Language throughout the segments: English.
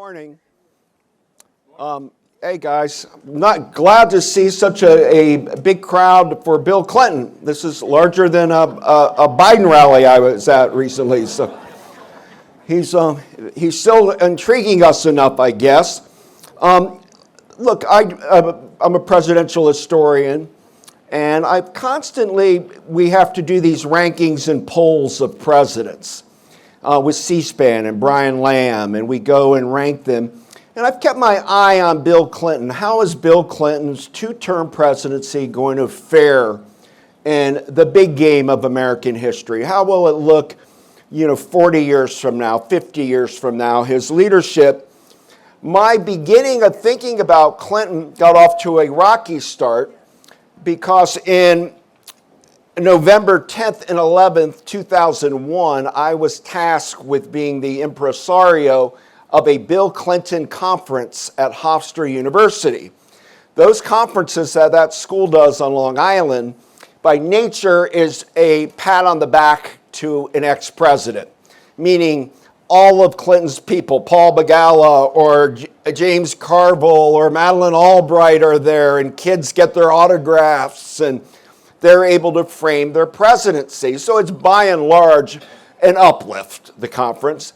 morning. Hey guys, not glad to see such a big crowd for Bill Clinton. This is larger than a Biden rally I was at recently. So he's still intriguing us enough, I guess. Look, I'm a presidential historian, and we have to do these rankings and polls of presidents with C-SPAN and Brian Lamb, and we go and rank them. And I've kept my eye on Bill Clinton. How is Bill Clinton's two-term presidency going to fare in the big game of American history? How will it look, 40 years from now, 50 years from now, his leadership? My beginning of thinking about Clinton got off to a rocky start because in November 10th and 11th, 2001, I was tasked with being the impresario of a Bill Clinton conference at Hofstra University. Those conferences that school does on Long Island, by nature, is a pat on the back to an ex-president, meaning all of Clinton's people, Paul Begala or James Carville or Madeleine Albright are there, and kids get their autographs, and they're able to frame their presidency. So it's by and large an uplift, the conference.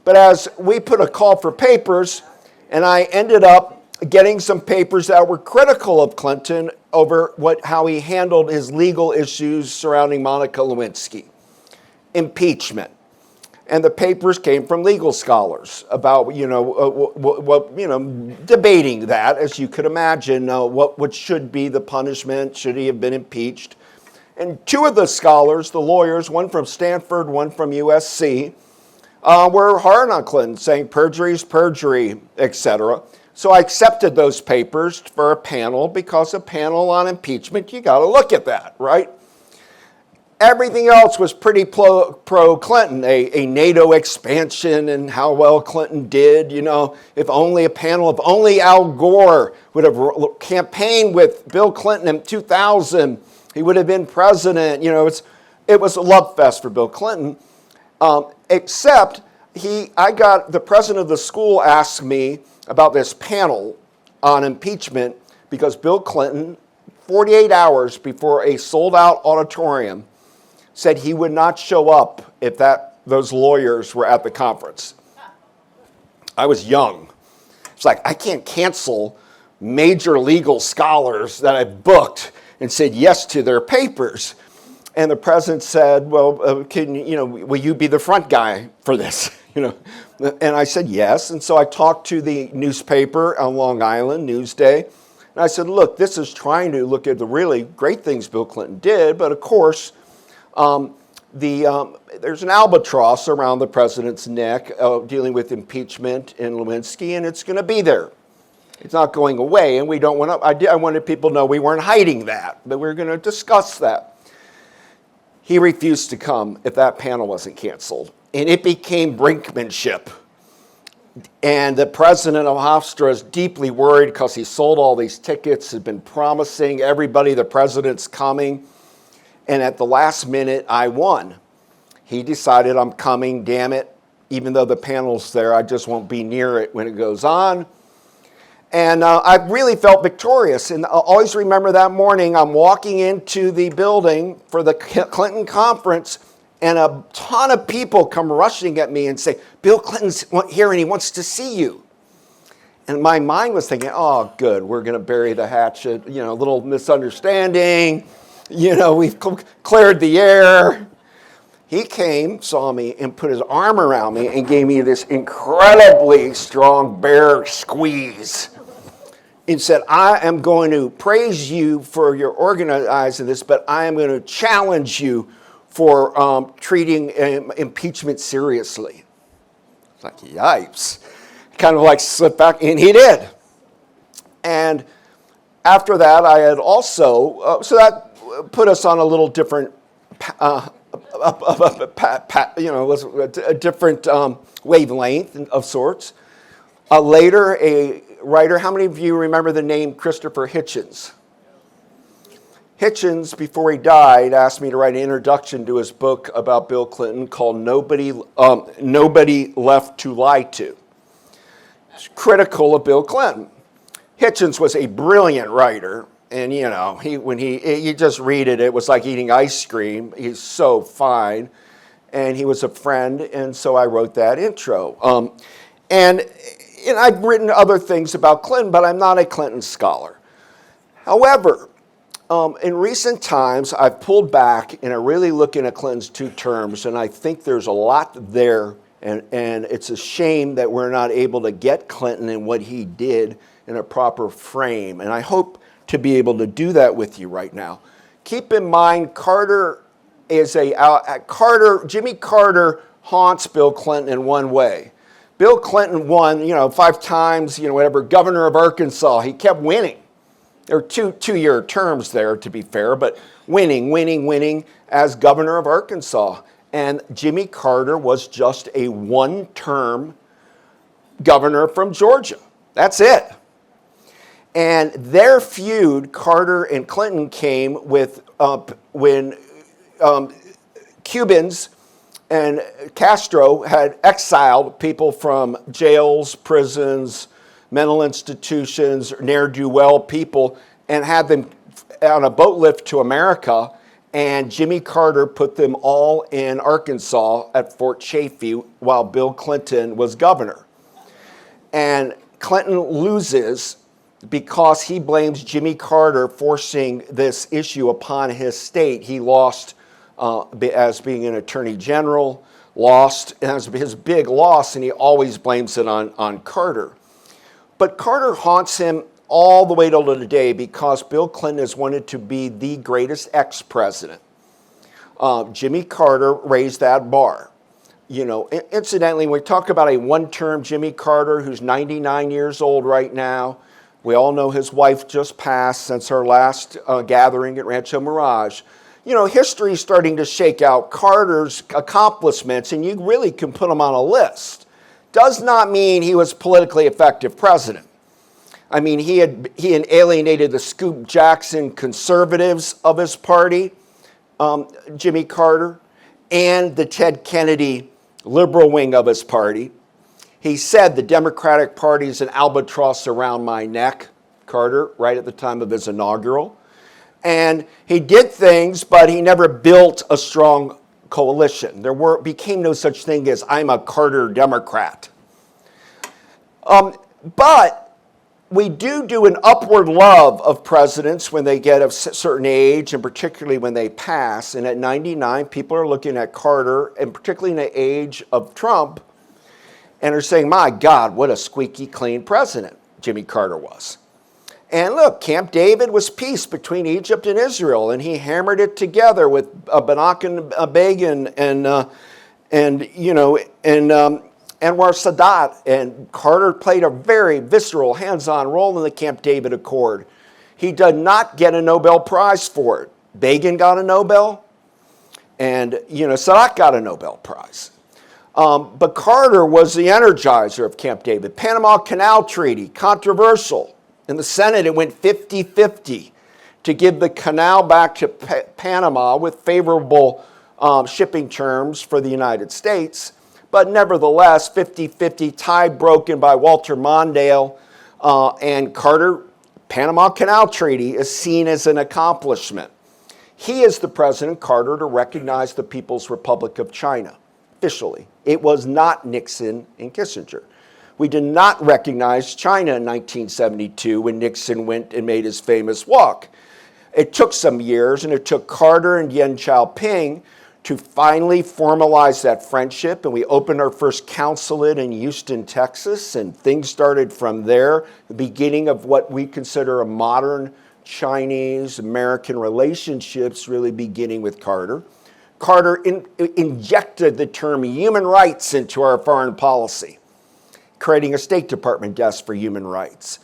But as we put a call for papers, and I ended up getting some papers that were critical of Clinton over how he handled his legal issues surrounding Monica Lewinsky, impeachment. And the papers came from legal scholars about, debating that, as you could imagine, what should be the punishment, should he have been impeached. And two of the scholars, the lawyers, one from Stanford, one from USC, were hard on Clinton, saying perjury is perjury, etc. So I accepted those papers for a panel, because a panel on impeachment, you got to look at that, right? Everything else was pretty pro-Clinton, a NATO expansion and how well Clinton did. If only Al Gore would have campaigned with Bill Clinton in 2000, he would have been president. It was a love fest for Bill Clinton. Except the president of the school asked me about this panel on impeachment because Bill Clinton, 48 hours before a sold-out auditorium, said he would not show up if those lawyers were at the conference. I was young. It's like, I can't cancel major legal scholars that I booked and said yes to their papers. And the president said, well, will you be the front guy for this? And I said yes. And so I talked to the newspaper on Long Island, Newsday. And I said, look, this is trying to look at the really great things Bill Clinton did. But of course, there's an albatross around the president's neck dealing with impeachment and Lewinsky, and it's going to be there. It's not going away. And we don't want to, I wanted people to know we weren't hiding that we were going to discuss that. He refused to come if that panel wasn't canceled. And it became brinkmanship. And the president of Hofstra is deeply worried because he sold all these tickets, had been promising everybody the president's coming. And at the last minute, I won. He decided, I'm coming, damn it. Even though the panel's there, I just won't be near it when it goes on. And I really felt victorious. And I'll always remember that morning, I'm walking into the building for the Clinton conference, and a ton of people come rushing at me and say, Bill Clinton's here and he wants to see you. And my mind was thinking, oh, good, we're going to bury the hatchet, a little misunderstanding. We've cleared the air. He came, saw me, and put his arm around me and gave me this incredibly strong bear squeeze. And said, I am going to praise you for your organizing this, but I am going to challenge you for treating impeachment seriously. It's like, yipes. Kind of like slipped back, and he did. And after that, I had also, so that put us on a little different, a different wavelength of sorts. Later, a writer, how many of you remember the name Christopher Hitchens? Hitchens, before he died, asked me to write an introduction to his book about Bill Clinton called Nobody Left to Lie to. critical of Bill Clinton. Hitchens was a brilliant writer, and when you just read it, it was like eating ice cream. He's so fine, and he was a friend, and so I wrote that intro. And I've written other things about Clinton, but I'm not a Clinton scholar. However, in recent times, I've pulled back and I'm really looking at Clinton's 2 terms, and I think there's a lot there, and it's a shame that we're not able to get Clinton and what he did in a proper frame, and I hope to be able to do that with you right now. Keep in mind, Jimmy Carter haunts Bill Clinton in one way. Bill Clinton won, 5 times, governor of Arkansas. He kept winning. There were two-year terms there, to be fair, but winning as governor of Arkansas. And Jimmy Carter was just a 1-term governor from Georgia. That's it. And their feud, Carter and Clinton, came with when Cubans and Castro had exiled people from jails, prisons, mental institutions, ne'er-do-well people, and had them on a boat lift to America, and Jimmy Carter put them all in Arkansas at Fort Chaffee while Bill Clinton was governor. And Clinton loses because he blames Jimmy Carter forcing this issue upon his state. He lost as being an attorney general, lost as his big loss, and he always blames it on Carter. But Carter haunts him all the way to today because Bill Clinton has wanted to be the greatest ex-president. Jimmy Carter raised that bar. Incidentally, when we talk about a 1-term Jimmy Carter who's 99 years old right now, we all know his wife just passed since our last gathering at Rancho Mirage. History is starting to shake out Carter's accomplishments, and you really can put them on a list. Does not mean he was politically effective president. I mean, he alienated the Scoop Jackson conservatives of his party, Jimmy Carter, and the Ted Kennedy liberal wing of his party. He said the Democratic Party is an albatross around my neck, Carter, right at the time of his inaugural. And he did things, but he never built a strong coalition. There became no such thing as I'm a Carter Democrat. But we do an upward love of presidents when they get a certain age, and particularly when they pass. And at 99, people are looking at Carter, and particularly in the age of Trump, and are saying, my God, what a squeaky clean president Jimmy Carter was. And look, Camp David was peace between Egypt and Israel, and he hammered it together with Menachem Begin and Anwar Sadat. And Carter played a very visceral, hands-on role in the Camp David Accord. He did not get a Nobel Prize for it. Begin got a Nobel, and Sadat got a Nobel Prize. But Carter was the energizer of Camp David. Panama Canal Treaty, controversial. In the Senate, it went 50-50 to give the canal back to Panama with favorable shipping terms for the United States. But nevertheless, 50-50 tie broken by Walter Mondale and Carter. Panama Canal Treaty is seen as an accomplishment. He is the president, Carter, to recognize the People's Republic of China officially. It was not Nixon and Kissinger. We did not recognize China in 1972 when Nixon went and made his famous walk. It took some years, and it took Carter and Deng Xiaoping to finally formalize that friendship, and we opened our first consulate in Houston, Texas, and things started from there, the beginning of what we consider a modern Chinese-American relationships, really beginning with Carter. Carter injected the term human rights into our foreign policy, creating a State Department desk for human rights.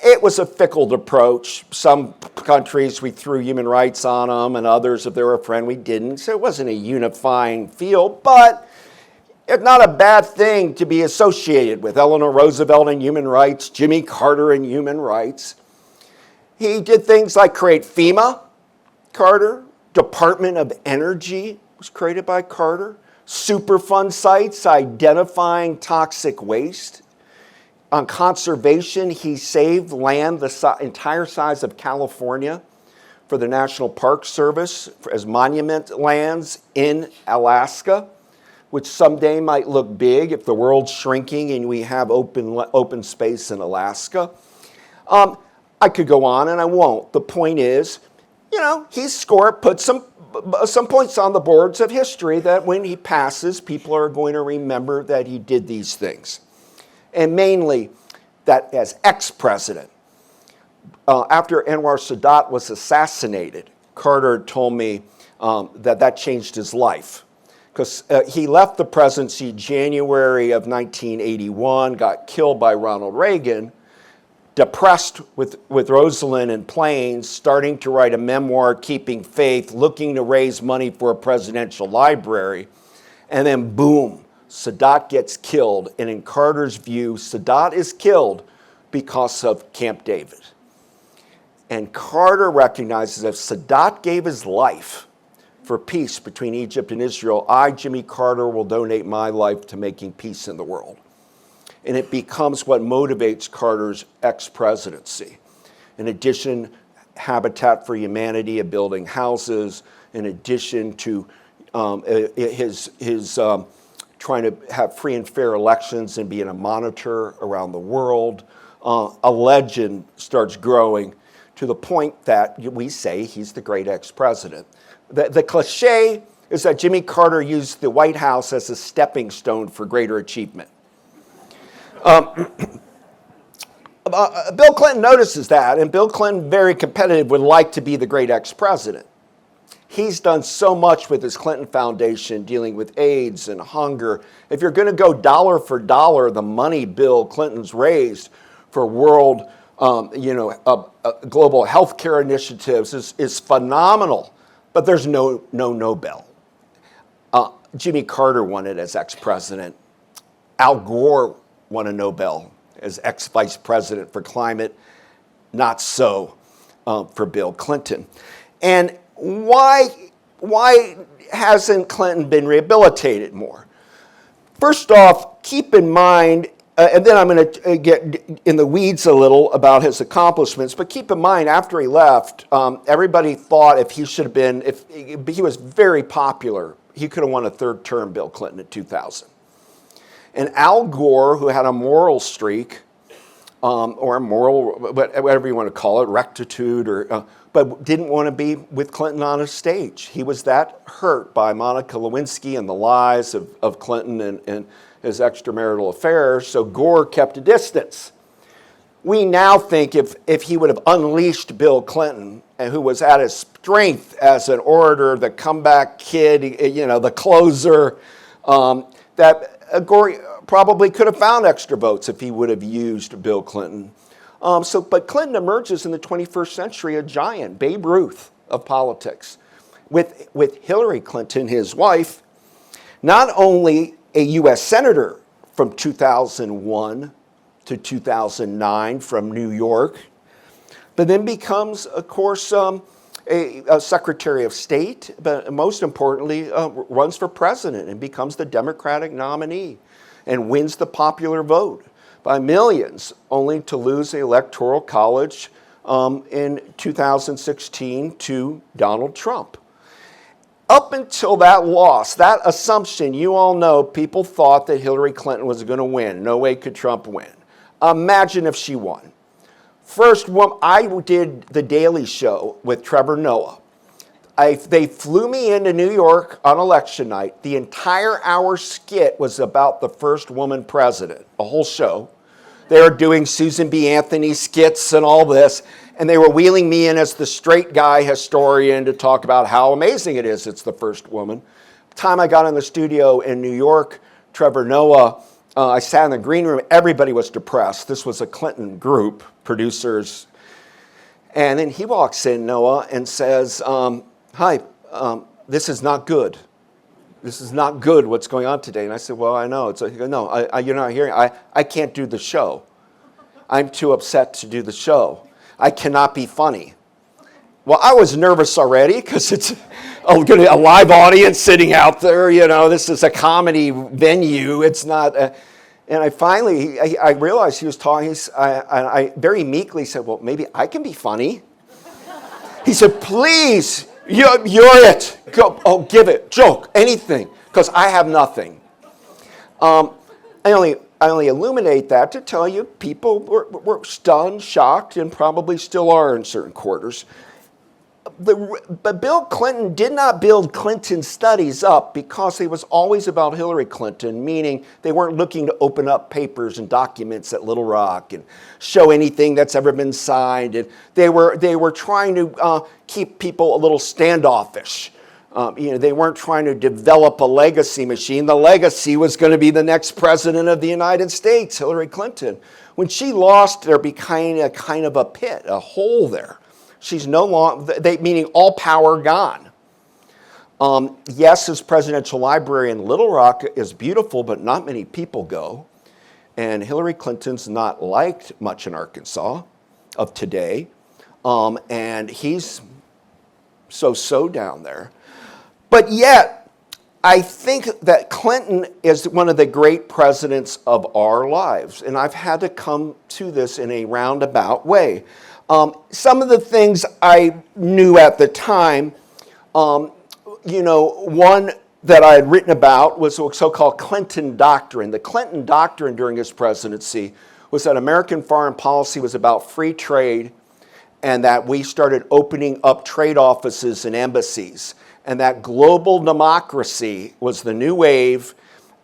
It was a fickle approach. Some countries we threw human rights on them, and others, if they were a friend, we didn't. So it wasn't a unifying field, but it's not a bad thing to be associated with. Eleanor Roosevelt and human rights, Jimmy Carter and human rights. He did things like create FEMA, Carter. Department of Energy was created by Carter. Superfund sites identifying toxic waste. On conservation, he saved land the entire size of California for the National Park Service as monument lands in Alaska, which someday might look big if the world's shrinking and we have open space in Alaska. I could go on and I won't. The point is, he put some points on the boards of history that when he passes, people are going to remember that he did these things. And mainly that as ex-president, after Anwar Sadat was assassinated, Carter told me that changed his life. Because he left the presidency January of 1981, got killed by Ronald Reagan, depressed with Rosalind and Plains, starting to write a memoir, Keeping Faith, looking to raise money for a presidential library. And then boom, Sadat gets killed. And in Carter's view, Sadat is killed because of Camp David. And Carter recognizes if Sadat gave his life for peace between Egypt and Israel, I, Jimmy Carter, will donate my life to making peace in the world. And it becomes what motivates Carter's ex-presidency. In addition, Habitat for Humanity of building houses, in addition to his trying to have free and fair elections and being a monitor around the world, a legend starts growing to the point that we say he's the great ex-president. The cliche is that Jimmy Carter used the White House as a stepping stone for greater achievement. Bill Clinton notices that, and Bill Clinton, very competitive, would like to be the great ex-president. He's done so much with his Clinton Foundation dealing with AIDS and hunger. If you're going to go dollar for dollar, the money Bill Clinton's raised for world, global health care initiatives is phenomenal. But there's no Nobel. Jimmy Carter won it as ex-president. Al Gore won a Nobel as ex-vice president for climate. Not so for Bill Clinton. And why hasn't Clinton been rehabilitated more? First off, keep in mind, and then I'm going to get in the weeds a little about his accomplishments, but keep in mind, after he left, everybody thought if he was very popular, he could have won a third term, Bill Clinton, in 2000. And Al Gore, who had a moral streak, or a moral, whatever you want to call it, rectitude, but didn't want to be with Clinton on a stage. He was that hurt by Monica Lewinsky and the lies of Clinton and his extramarital affairs, so Gore kept a distance. We now think if he would have unleashed Bill Clinton, who was at his strength as an orator, the comeback kid, the closer, that Gore probably could have found extra votes if he would have used Bill Clinton. But Clinton emerges in the 21st century a giant, Babe Ruth of politics, with Hillary Clinton, his wife, not only a U.S. Senator from 2001 to 2009 from New York, but then becomes, of course, a Secretary of State, but most importantly, runs for president and becomes the Democratic nominee and wins the popular vote by millions, only to lose the Electoral College in 2016 to Donald Trump. Up until that loss, that assumption, you all know, people thought that Hillary Clinton was going to win. No way could Trump win. Imagine if she won. First, I did The Daily Show with Trevor Noah. They flew me into New York on election night. The entire hour skit was about the first woman president, a whole show. They were doing Susan B. Anthony skits and all this, and they were wheeling me in as the straight guy historian to talk about how amazing it is it's the first woman. The time I got in the studio in New York, Trevor Noah, I sat in the green room, everybody was depressed. This was a Clinton group, producers. And then he walks in, Noah, and says, hi, this is not good. This is not good what's going on today. And I said, well, I know. He goes, no, you're not hearing. I can't do the show. I'm too upset to do the show. I cannot be funny. Well, I was nervous already because it's a live audience sitting out there. This is a comedy venue. It's not. And I realized he was talking, I very meekly said, well, maybe I can be funny. He said, please, you're it. Go, give it, joke, anything, because I have nothing. I only illuminate that to tell you people were stunned, shocked, and probably still are in certain quarters. But Bill Clinton did not build Clinton studies up because he was always about Hillary Clinton, meaning they weren't looking to open up papers and documents at Little Rock and show anything that's ever been signed. And they were trying to keep people a little standoffish. They weren't trying to develop a legacy machine. The legacy was going to be the next president of the United States, Hillary Clinton. When she lost, there became a kind of a pit, a hole there. She's no longer, meaning all power gone. Yes, his presidential library in Little Rock is beautiful, but not many people go. And Hillary Clinton's not liked much in Arkansas of today. And he's so down there. But yet, I think that Clinton is one of the great presidents of our lives. And I've had to come to this in a roundabout way. Some of the things I knew at the time, one that I had written about was the so-called Clinton Doctrine. The Clinton Doctrine during his presidency was that American foreign policy was about free trade and that we started opening up trade offices and embassies and that global democracy was the new wave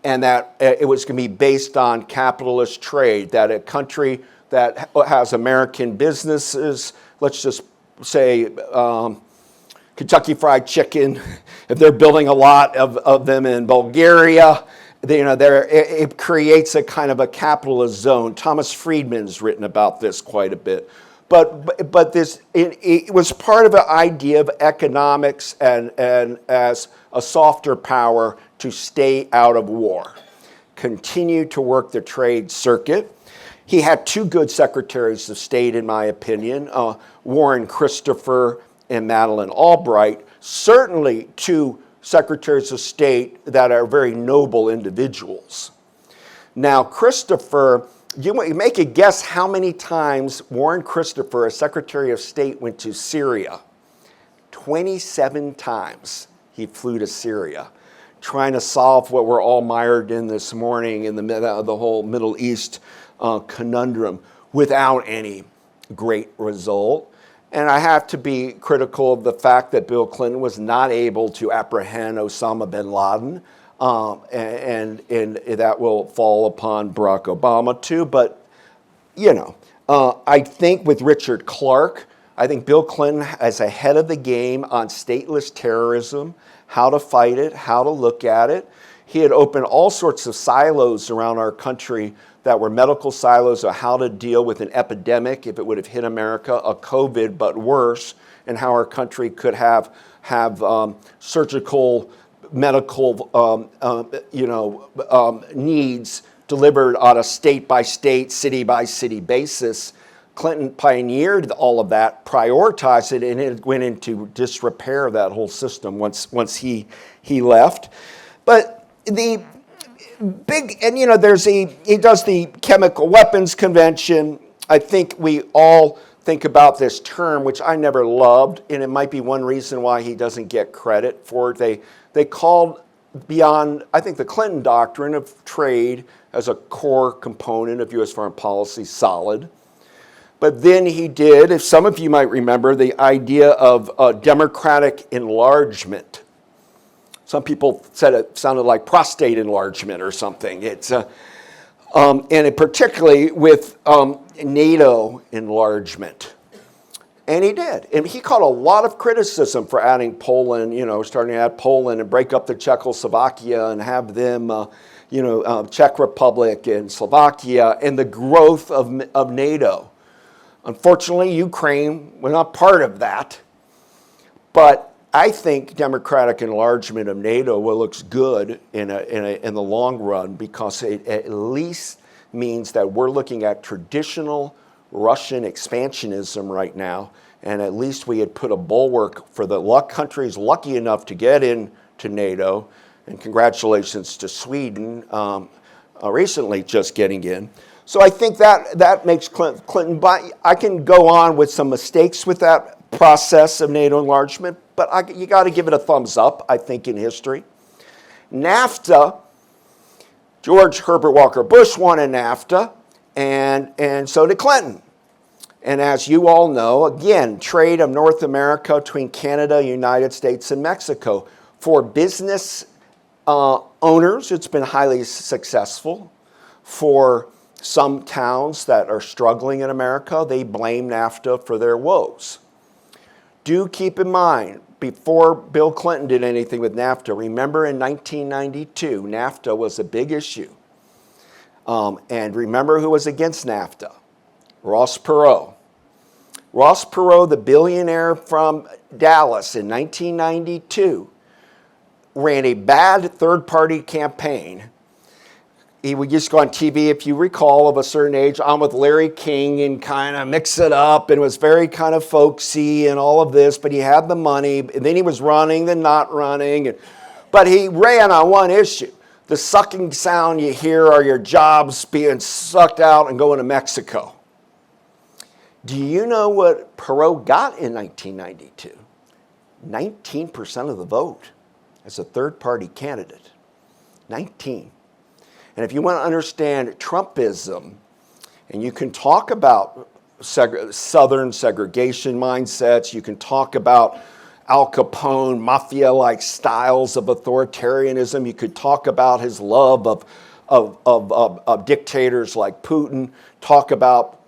and that it was going to be based on capitalist trade, that a country that has American businesses, let's just say Kentucky Fried Chicken, if they're building a lot of them in Bulgaria, it creates a kind of a capitalist zone. Thomas Friedman's written about this quite a bit. But this it was part of an idea of economics and as a softer power to stay out of war, continue to work the trade circuit. He had two good secretaries of state, in my opinion, Warren Christopher and Madeleine Albright, certainly two secretaries of state that are very noble individuals. Now, Christopher, you make a guess how many times Warren Christopher, as Secretary of State, went to Syria. 27 times he flew to Syria, trying to solve what we're all mired in this morning in the whole Middle East conundrum without any great result. And I have to be critical of the fact that Bill Clinton was not able to apprehend Osama bin Laden, and that will fall upon Barack Obama too. But, I think with Richard Clarke, I think Bill Clinton is ahead of the game on stateless terrorism, how to fight it, how to look at it. He had opened all sorts of silos around our country that were medical silos of how to deal with an epidemic if it would have hit America, a COVID, but worse, and how our country could have surgical, medical, needs delivered on a state-by-state, city-by-city basis. Clinton pioneered all of that, prioritized it, and it went into disrepair, that whole system, once he left. But the big, and he does the Chemical Weapons Convention. I think we all think about this term, which I never loved, and it might be one reason why he doesn't get credit for it. They called beyond, I think, the Clinton doctrine of trade as a core component of U.S. foreign policy solid. But then he did, if some of you might remember, the idea of democratic enlargement. Some people said it sounded like prostate enlargement or something. It's and it particularly with NATO enlargement. And he did. And he caught a lot of criticism for adding Poland, starting to add Poland and break up the Czechoslovakia and have them, Czech Republic and Slovakia and the growth of NATO. Unfortunately, Ukraine was not part of that. But I think democratic enlargement of NATO looks good in the long run because it at least means that we're looking at traditional Russian expansionism right now, and at least we had put a bulwark for the countries lucky enough to get into NATO, and congratulations to Sweden recently just getting in. So I think that makes Clinton, but I can go on with some mistakes with that process of NATO enlargement, but you got to give it a thumbs up, I think, in history. NAFTA, George Herbert Walker Bush wanted NAFTA, and so did Clinton. And as you all know, again, trade of North America between Canada, United States, and Mexico. For business owners, it's been highly successful. For some towns that are struggling in America, they blame NAFTA for their woes. Do keep in mind, before Bill Clinton did anything with NAFTA, remember in 1992, NAFTA was a big issue. And remember who was against NAFTA? Ross Perot. Ross Perot, the billionaire from Dallas in 1992, ran a bad third-party campaign. He would just go on TV, if you recall, of a certain age, on with Larry King and kind of mix it up, and was very kind of folksy and all of this, but he had the money, and then he was running, then not running. But he ran on one issue. The sucking sound you hear are your jobs being sucked out and going to Mexico. Do you know what Perot got in 1992? 19% of the vote as a third-party candidate. 19. And if you want to understand Trumpism, and you can talk about Southern segregation mindsets, you can talk about Al Capone, mafia-like styles of authoritarianism, you could talk about his love of dictators like Putin, talk about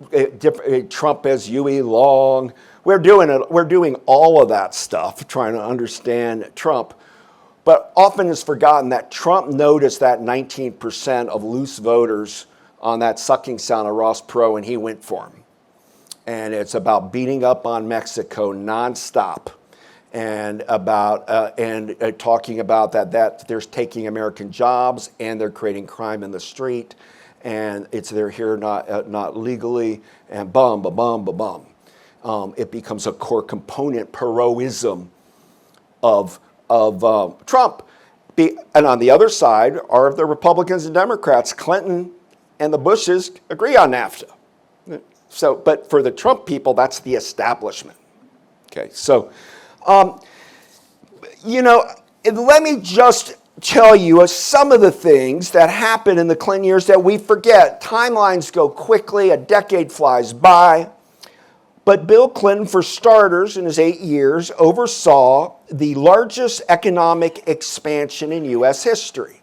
Trump as Huey Long. We're doing all of that stuff, trying to understand Trump. But often it's forgotten that Trump noticed that 19% of loose voters on that sucking sound of Ross Perot, and he went for him. And it's about beating up on Mexico nonstop, and about talking about that there's taking American jobs and they're creating crime in the street, and they're here not legally, and bum ba bum ba bum. It becomes a core component, Perotism of Trump. And on the other side are the Republicans and Democrats. Clinton and the Bushes agree on NAFTA. So, but for the Trump people, that's the establishment. Okay, so, let me just tell you some of the things that happened in the Clinton years that we forget. Timelines go quickly, a decade flies by. But Bill Clinton, for starters, in his 8 years, oversaw the largest economic expansion in U.S. history.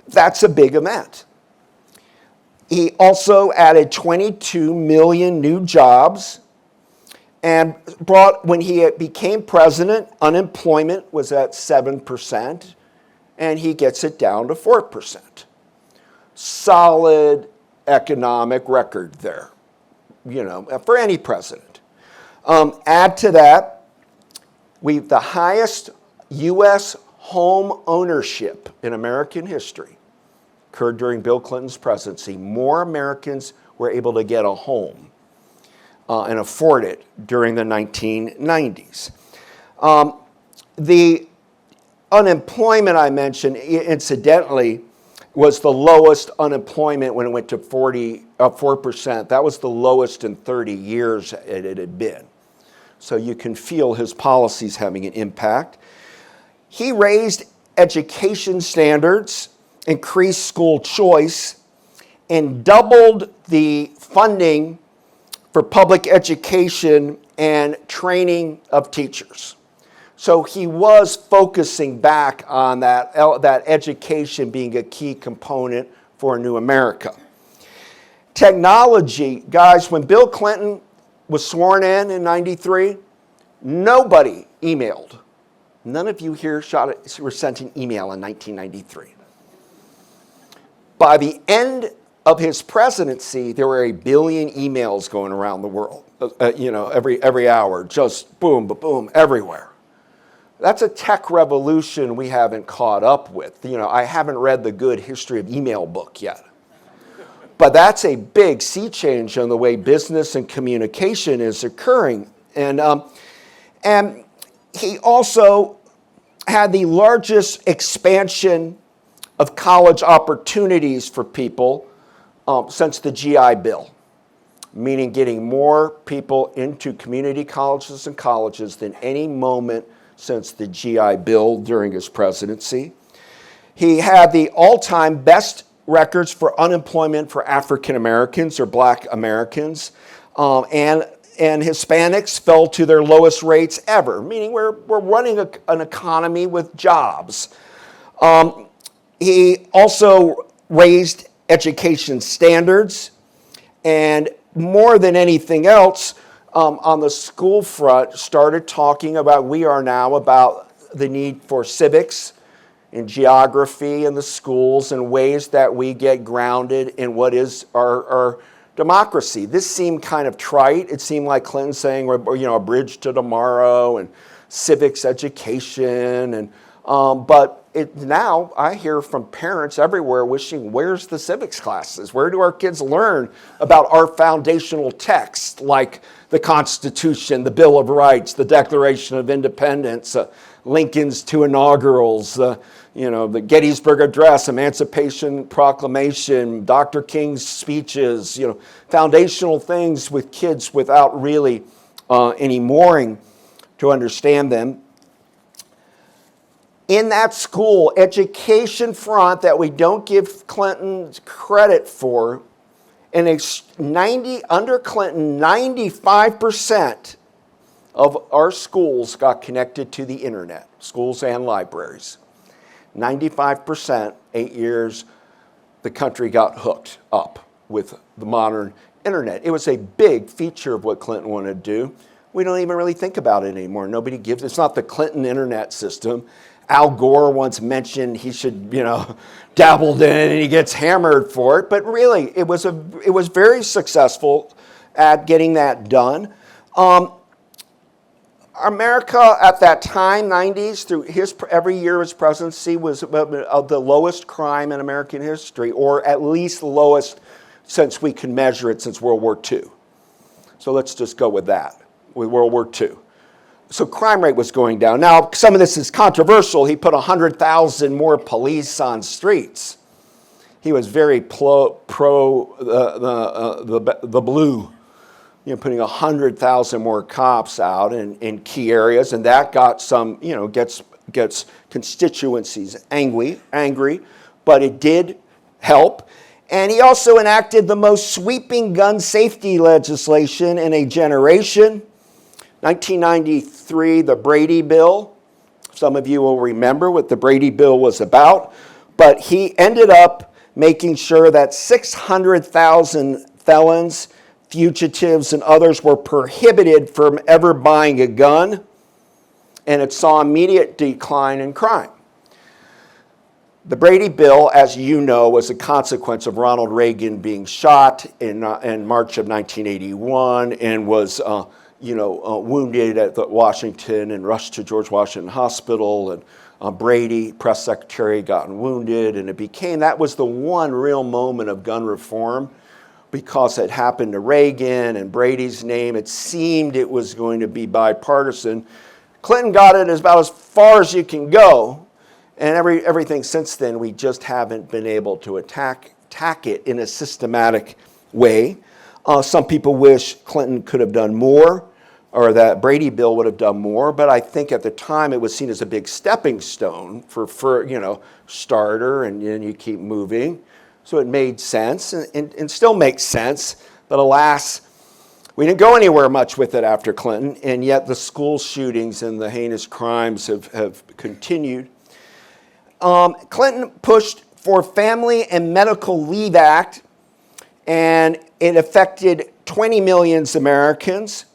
That's a big event. He also added 22 million new jobs, and when he became president, unemployment was at 7%, and he gets it down to 4%. Solid economic record there. For any president. Add to that, the highest U.S. home ownership in American history occurred during Bill Clinton's presidency. More Americans were able to get a home and afford it during the 1990s. The unemployment I mentioned, incidentally, was the lowest unemployment when it went to 4%. That was the lowest in 30 years it had been. So you can feel his policies having an impact. He raised education standards, increased school choice, and doubled the funding for public education and training of teachers. So he was focusing back on that education being a key component for a new America. Technology, guys, when Bill Clinton was sworn in 93, nobody emailed. None of you here were sent an email in 1993. By the end of his presidency, there were 1 billion emails going around the world, every hour, just boom, boom, everywhere. That's a tech revolution we haven't caught up with. I haven't read the good history of email book yet. But that's a big sea change in the way business and communication is occurring. And he also had the largest expansion of college opportunities for people since the GI Bill, meaning getting more people into community colleges and colleges than any moment since the GI Bill during his presidency. He had the all-time best records for unemployment for African Americans or Black Americans, and Hispanics fell to their lowest rates ever, meaning we're running an economy with jobs. He also raised education standards, and more than anything else, on the school front, started talking about, we are now about the need for civics and geography in the schools and ways that we get grounded in what is our democracy. This seemed kind of trite. It seemed like Clinton saying, a bridge to tomorrow and civics education. And but now I hear from parents everywhere wishing, where's the civics classes? Where do our kids learn about our foundational texts like the Constitution, the Bill of Rights, the Declaration of Independence, Lincoln's two inaugurals, the Gettysburg Address, Emancipation Proclamation, Dr. King's speeches, foundational things with kids without really any mooring to understand them. In that school education front that we don't give Clinton credit for, under Clinton, 95% of our schools got connected to the internet, schools and libraries. 95%, 8 years, the country got hooked up with the modern internet. It was a big feature of what Clinton wanted to do. We don't even really think about it anymore. Nobody gives, it's not the Clinton internet system. Al Gore once mentioned he should, dabbled in it and he gets hammered for it. But really, it was very successful at getting that done. America at that time, 90s, through every year of his presidency was the lowest crime in American history, or at least the lowest since we can measure it since World War II. So let's just go with that, with World War II. So crime rate was going down. Now, some of this is controversial. He put 100,000 more police on streets. He was very pro the blue, putting 100,000 more cops out in key areas, and that got some, gets constituencies angry, but it did help. And he also enacted the most sweeping gun safety legislation in a generation. 1993, the Brady Bill. Some of you will remember what the Brady Bill was about. But he ended up making sure that 600,000 felons, fugitives, and others were prohibited from ever buying a gun. And it saw immediate decline in crime. The Brady Bill, as you know, was a consequence of Ronald Reagan being shot in March of 1981 and was wounded at the Washington and rushed to George Washington Hospital, and Brady, press secretary, gotten wounded, and that was the one real moment of gun reform because it happened to Reagan and Brady's name. It seemed it was going to be bipartisan. Clinton got it about as far as you can go, and everything since then, we just haven't been able to attack it in a systematic way. Some people wish Clinton could have done more, or that Brady Bill would have done more, but I think at the time it was seen as a big stepping stone for starter, and then you keep moving. So it made sense, and still makes sense, but alas, we didn't go anywhere much with it after Clinton, and yet the school shootings and the heinous crimes have continued. Clinton pushed for Family and Medical Leave Act, and it affected 20 million Americans,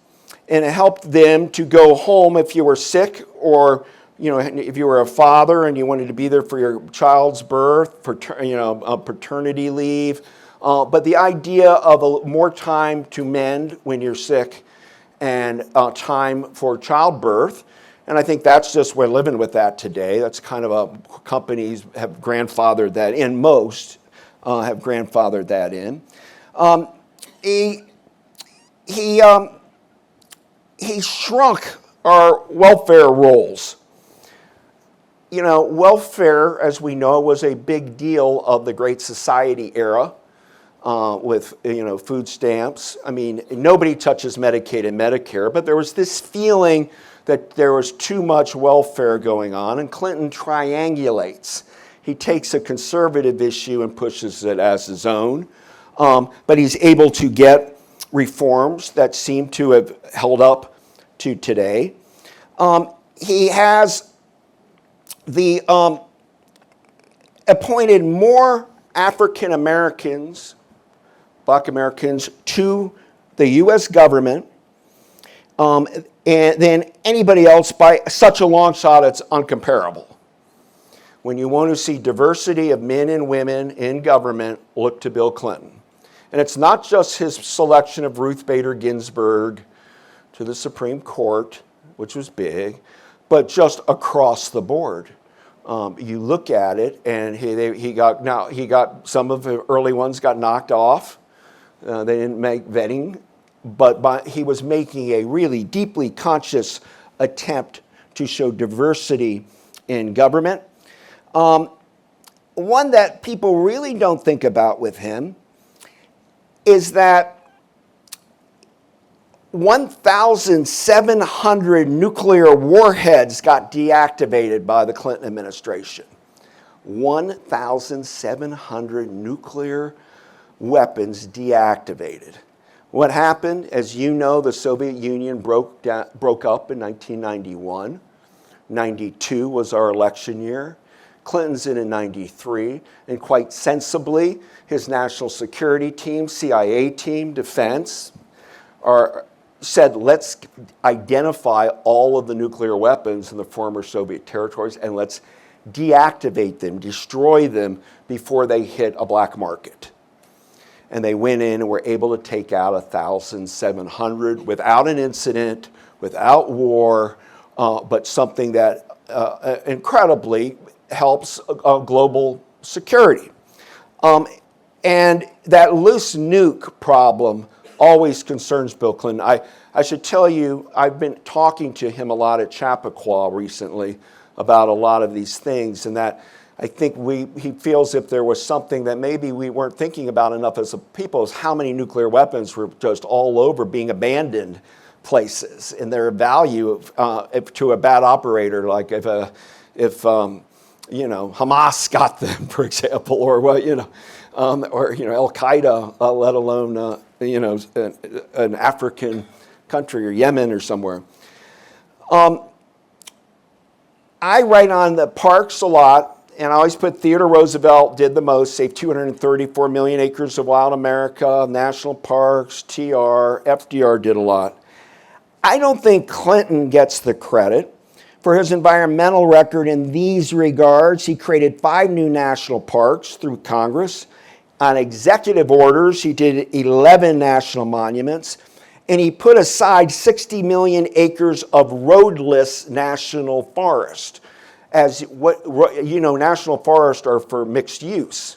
and it helped them to go home if you were sick, or if you were a father and you wanted to be there for your child's birth, paternity leave. But the idea of more time to mend when you're sick and time for childbirth. And I think that's just, we're living with that today. That's kind of companies have grandfathered that in. Most have grandfathered that in. He shrunk our welfare rolls. welfare, as we know, was a big deal of the Great Society era with, food stamps. I mean, nobody touches Medicaid and Medicare, but there was this feeling that there was too much welfare going on, and Clinton triangulates. He takes a conservative issue and pushes it as his own, but he's able to get reforms that seem to have held up to today. He has appointed more African Americans, Black Americans, to the U.S. government than anybody else by such a long shot it's uncomparable. When you want to see diversity of men and women in government, look to Bill Clinton. And it's not just his selection of Ruth Bader Ginsburg to the Supreme Court, which was big, but just across the board. You look at it, and he got some of the early ones got knocked off. They didn't make vetting, but he was making a really deeply conscious attempt to show diversity in government. One that people really don't think about with him is that 1,700 nuclear warheads got deactivated by the Clinton administration. 1,700 nuclear weapons deactivated. What happened? As you know, the Soviet Union broke up in 1991. 92 was our election year. Clinton's in 93, and quite sensibly, his national security team, CIA team, defense, said, let's identify all of the nuclear weapons in the former Soviet territories and let's deactivate them, destroy them before they hit a black market. And they went in and were able to take out 1,700 without an incident, without war, but something that incredibly helps global security. And that loose nuke problem always concerns Bill Clinton. I should tell you, I've been talking to him a lot at Chappaqua recently about a lot of these things, and that I think he feels if there was something that maybe we weren't thinking about enough as a people, is how many nuclear weapons were just all over being abandoned places, and their value to a bad operator, like if Hamas got them, for example, or Al Qaeda, let alone an African country or Yemen or somewhere. I write on the parks a lot, and I always put Theodore Roosevelt did the most, saved 234 million acres of wild America, national parks, TR, FDR did a lot. I don't think Clinton gets the credit for his environmental record in these regards. He created 5 new national parks through Congress. On executive orders, he did 11 national monuments, and he put aside 60 million acres of roadless national forest. As national forests are for mixed use.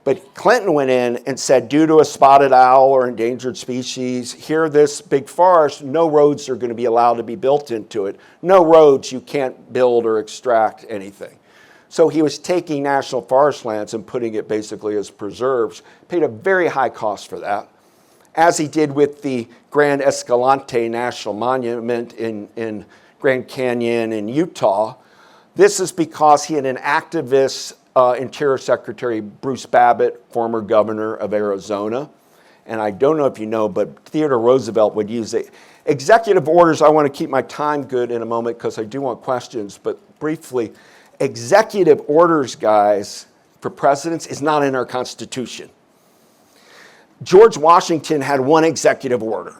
But Clinton went in and said, due to a spotted owl or endangered species, here this big forest, no roads are going to be allowed to be built into it. No roads, you can't build or extract anything. So he was taking national forest lands and putting it basically as preserves, paid a very high cost for that, as he did with the Grand Escalante National Monument in Grand Canyon in Utah. This is because he had an activist Interior Secretary, Bruce Babbitt, former governor of Arizona. And I don't know if you know, but Theodore Roosevelt would use executive orders. I want to keep my time good in a moment because I do want questions, but briefly, executive orders, guys, for presidents is not in our Constitution. George Washington had one executive order.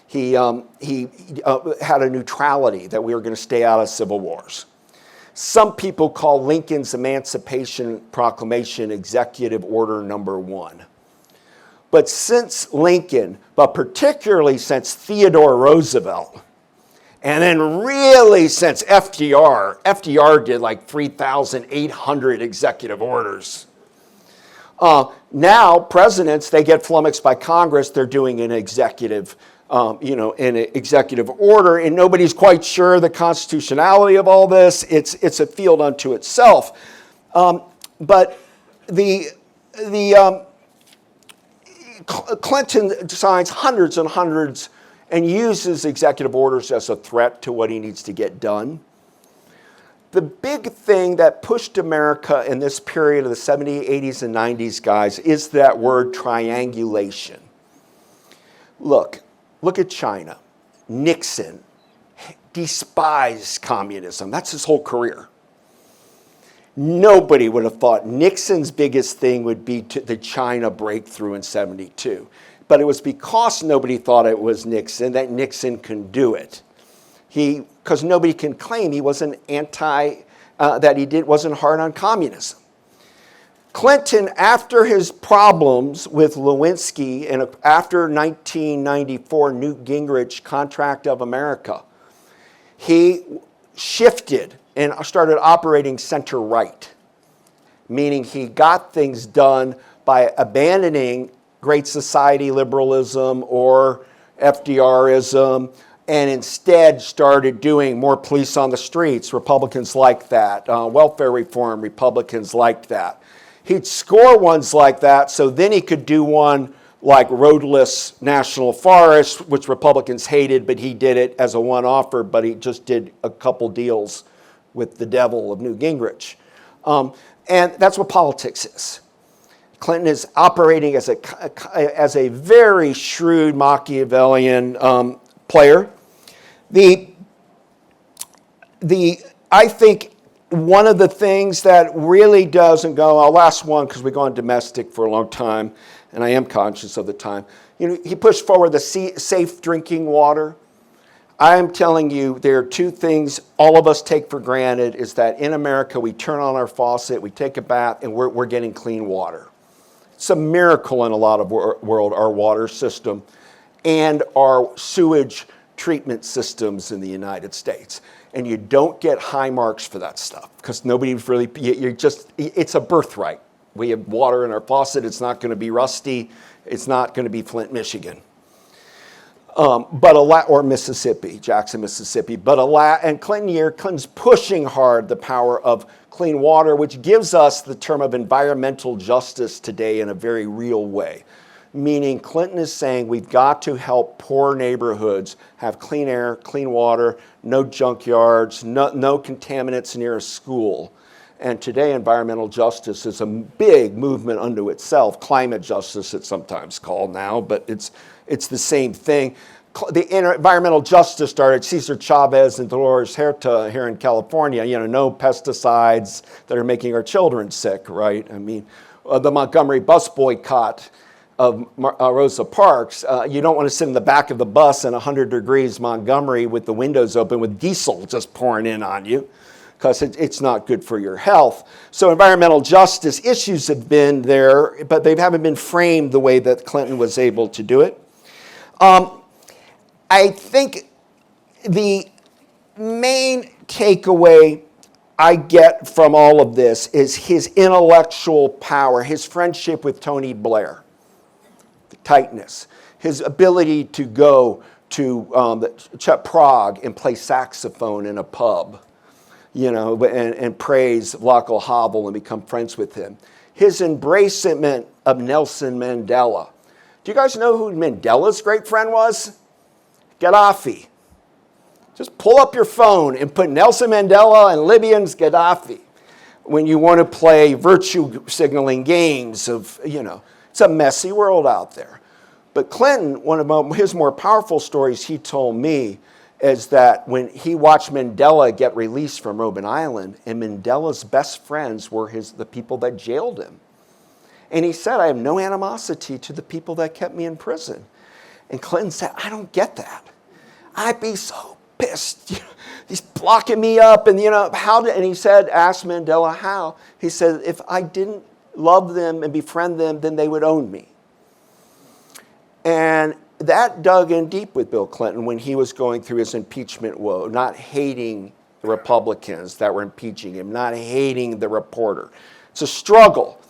He had a neutrality, that we were going to stay out of civil wars. Some people call Lincoln's Emancipation Proclamation Executive Order number 1. But since Lincoln, but particularly since Theodore Roosevelt, and then really since FDR did like 3,800 executive orders. Now presidents, they get flummoxed by Congress, they're doing an executive in an executive order, and nobody's quite sure the constitutionality of all this. It's a field unto itself. But Clinton signs hundreds and hundreds and uses executive orders as a threat to what he needs to get done. The big thing that pushed America in this period of the 70s, 80s, and 90s, guys, is that word triangulation. Look at China. Nixon despised communism. That's his whole career. Nobody would have thought Nixon's biggest thing would be the China breakthrough in 72. But it was because nobody thought it was Nixon that Nixon can do it. Because nobody can claim he wasn't wasn't hard on communism. Clinton, after his problems with Lewinsky and after 1994 Newt Gingrich contract of America, he shifted and started operating center-right, meaning he got things done by abandoning Great Society liberalism or FDRism, and instead started doing more police on the streets. Republicans liked that. Welfare reform, Republicans liked that. He'd score ones like that, so then he could do one like roadless national forest, which Republicans hated, but he did it as a one-offer, but he just did a couple deals with the devil of Newt Gingrich. And that's what politics is. Clinton is operating as a very shrewd Machiavellian player. I think one of the things that really doesn't go, I'll last one because we've gone domestic for a long time, and I am conscious of the time. He pushed forward the safe drinking water. I'm telling you, there are two things all of us take for granted, is that in America, we turn on our faucet, we take a bath, and we're getting clean water. It's a miracle in a lot of world, our water system and our sewage treatment systems in the United States. And you don't get high marks for that stuff because nobody's really, it's a birthright. We have water in our faucet. It's not going to be rusty. It's not going to be Flint, Michigan. Or Mississippi, Jackson, Mississippi. And Clinton's pushing hard the power of clean water, which gives us the term of environmental justice today in a very real way. Meaning Clinton is saying we've got to help poor neighborhoods have clean air, clean water, no junkyards, no contaminants near a school. And today environmental justice is a big movement unto itself. Climate justice it's sometimes called now, but it's the same thing. The environmental justice started Cesar Chavez and Dolores Huerta here in California. No pesticides that are making our children sick, right? I mean, the Montgomery bus boycott of Rosa Parks. You don't want to sit in the back of the bus in 100 degrees Montgomery with the windows open with diesel just pouring in on you, because it's not good for your health. So environmental justice issues have been there, but they haven't been framed the way that Clinton was able to do it. I think the main takeaway I get from all of this is his intellectual power, his friendship with Tony Blair, the tightness, his ability to go to Prague and play saxophone in a pub, and praise Václav Havel and become friends with him. His embracement of Nelson Mandela. Do you guys know who Mandela's great friend was? Gaddafi. Just pull up your phone and put Nelson Mandela and Libyan's Gaddafi when you want to play virtue signaling games of, it's a messy world out there. But Clinton, one of his more powerful stories he told me is that when he watched Mandela get released from Robben Island, and Mandela's best friends were the people that jailed him. And he said, I have no animosity to the people that kept me in prison. And Clinton said, I don't get that. I'd be so pissed. He's blocking me up. And, and he said, ask Mandela how. He said, if I didn't love them and befriend them, then they would own me. And that dug in deep with Bill Clinton when he was going through his impeachment woe, not hating the Republicans that were impeaching him, not hating the reporter. It's a struggle.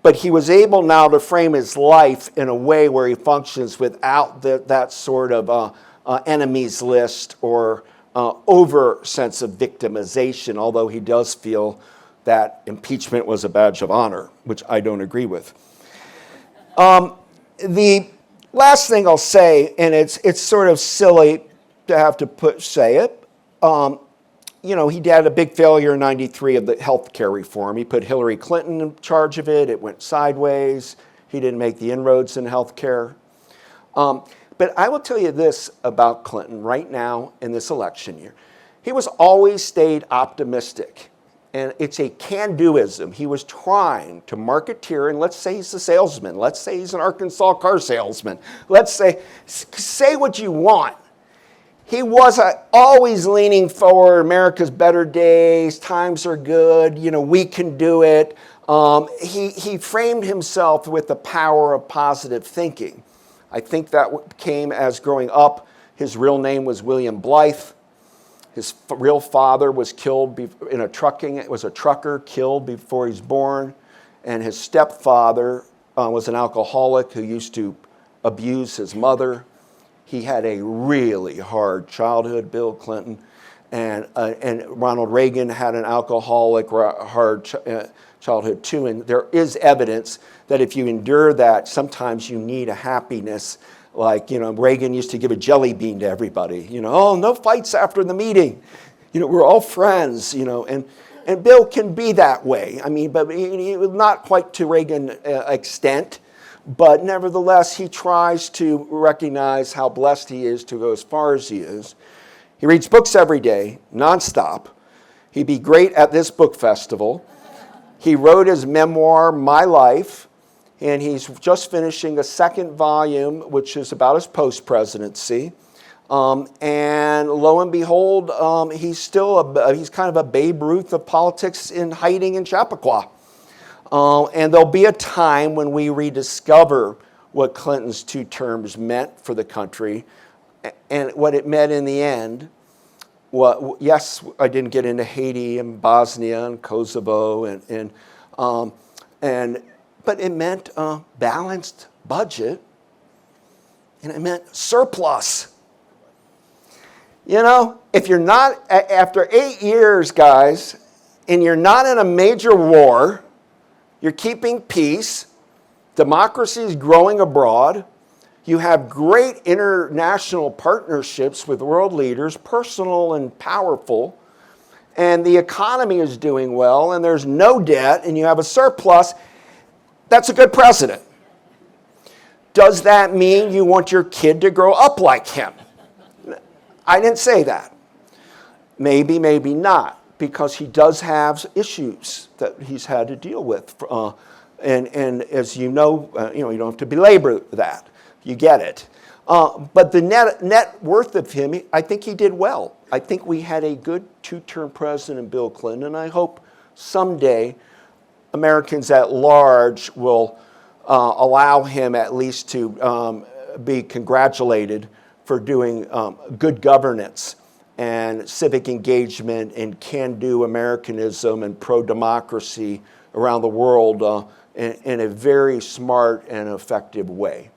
But he was able now to frame his life in a way where he functions without that sort of enemies list or over sense of victimization, although he does feel that impeachment was a badge of honor, which I don't agree with. The last thing I'll say, and it's sort of silly to have to say it, he had a big failure in '93 of the health care reform. He put Hillary Clinton in charge of it. It went sideways. He didn't make the inroads in health care. But I will tell you this about Clinton right now in this election year. He was always stayed optimistic. And it's a can-doism. He was trying to marketeer, and let's say he's a salesman. Let's say he's an Arkansas car salesman. Let's say what you want. He was always leaning forward, America's better days, times are good, we can do it. He framed himself with the power of positive thinking. I think that came as growing up. His real name was William Blythe. His real father was killed in a trucker killed before he was born. And his stepfather was an alcoholic who used to abuse his mother. He had a really hard childhood, Bill Clinton. And Ronald Reagan had an alcoholic, hard childhood too. And there is evidence that if you endure that, sometimes you need a happiness. Like, Reagan used to give a jelly bean to everybody. Oh, no fights after the meeting. We're all friends, and Bill can be that way. I mean, but he not quite to Reagan extent, but nevertheless, he tries to recognize how blessed he is to go as far as he is. He reads books every day, nonstop. He'd be great at this book festival. He wrote his memoir, My Life, and he's just finishing a second volume, which is about his post-presidency. And lo and behold, he's kind of a Babe Ruth of politics in hiding in Chappaqua. And there'll be a time when we rediscover what Clinton's 2 terms meant for the country and what it meant in the end. Yes, I didn't get into Haiti and Bosnia and Kosovo, but it meant a balanced budget, and it meant surplus. If you're not, after 8 years, guys, and you're not in a major war, you're keeping peace, democracy is growing abroad, you have great international partnerships with world leaders, personal and powerful, and the economy is doing well, and there's no debt, and you have a surplus, that's a good president. Does that mean you want your kid to grow up like him? I didn't say that. Maybe, maybe not, because he does have issues that he's had to deal with. And as you know, you don't have to belabor that. You get it. But the net worth of him, I think he did well. I think we had a good 2-term president, Bill Clinton, and I hope someday Americans at large will allow him at least to be congratulated for doing good governance and civic engagement and can-do Americanism and pro-democracy around the world in a very smart and effective way.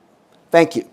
Thank you.